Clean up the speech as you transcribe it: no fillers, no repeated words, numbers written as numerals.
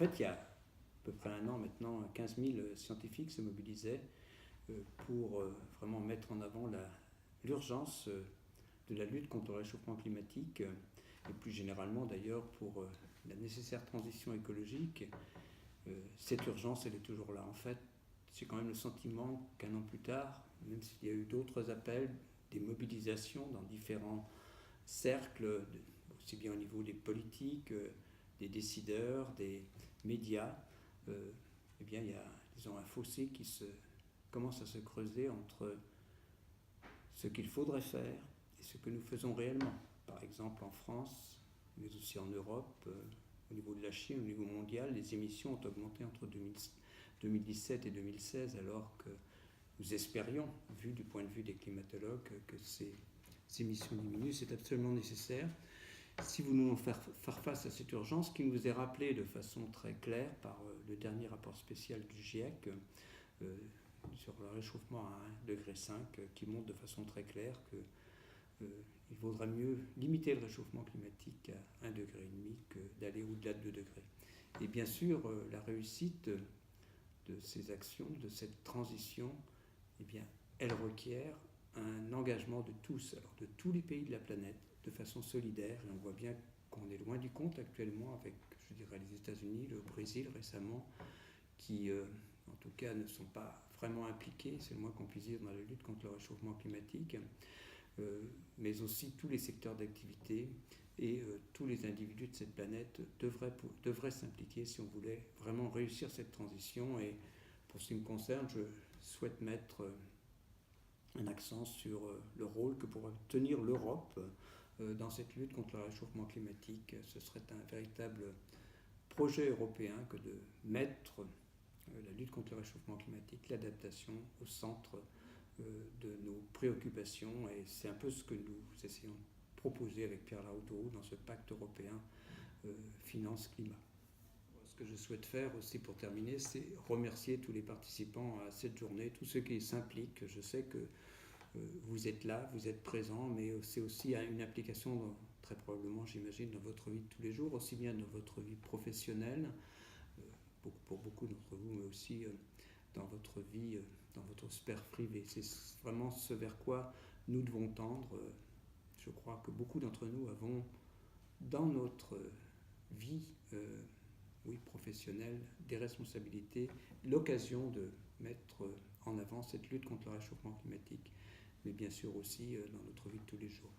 fait, il y a à peu près un an maintenant, 15 000 scientifiques se mobilisaient pour vraiment mettre en avant l'urgence de la lutte contre le réchauffement climatique et plus généralement d'ailleurs pour la nécessaire transition écologique. Cette urgence, elle est toujours là. En fait, c'est quand même le sentiment qu'un an plus tard, même s'il y a eu d'autres appels, des mobilisations dans différents cercles, aussi bien au niveau des politiques, des décideurs, des médias, eh bien, il y a, disons, un fossé qui commence à se creuser entre ce qu'il faudrait faire et ce que nous faisons réellement. Par exemple, en France, mais aussi en Europe, au niveau de la Chine, au niveau mondial, les émissions ont augmenté entre 2017 et 2016, alors que nous espérions, vu du point de vue des climatologues, que ces émissions diminuent. C'est absolument nécessaire. Si vous voulons faire face à cette urgence, qui nous est rappelée de façon très claire par le dernier rapport spécial du GIEC sur le réchauffement à 1,5 degré, qui montre de façon très claire qu'il vaudrait mieux limiter le réchauffement climatique à 1,5 degré que d'aller au-delà de 2 degrés. Et bien sûr, la réussite de ces actions, de cette transition, eh bien, elle requiert un engagement de tous, alors de tous les pays de la planète, de façon solidaire. Et on voit bien qu'on est loin du compte actuellement avec, je dirais, les États-Unis, le Brésil récemment, qui, en tout cas, ne sont pas vraiment impliqués, c'est le moins qu'on puisse dire, dans la lutte contre le réchauffement climatique, mais aussi tous les secteurs d'activité et tous les individus de cette planète devraient s'impliquer si on voulait vraiment réussir cette transition. Et pour ce qui me concerne, je souhaite mettre un accent sur le rôle que pourrait tenir l'Europe dans cette lutte contre le réchauffement climatique. Ce serait un véritable projet européen que de mettre la lutte contre le réchauffement climatique, l'adaptation au centre de nos préoccupations, et c'est un peu ce que nous essayons de proposer avec Pierre Larrouturou dans ce pacte européen finance-climat. Ce que je souhaite faire aussi pour terminer, c'est remercier tous les participants à cette journée, tous ceux qui s'impliquent. Je sais que vous êtes là, vous êtes présents, mais c'est aussi une implication très probablement, j'imagine, dans votre vie de tous les jours, aussi bien dans votre vie professionnelle, pour beaucoup d'entre vous, mais aussi dans votre vie, dans votre sphère privée. C'est vraiment ce vers quoi nous devons tendre. Je crois que beaucoup d'entre nous avons, dans notre vie professionnelle, des responsabilités, l'occasion de mettre en avant cette lutte contre le réchauffement climatique, mais bien sûr aussi dans notre vie de tous les jours.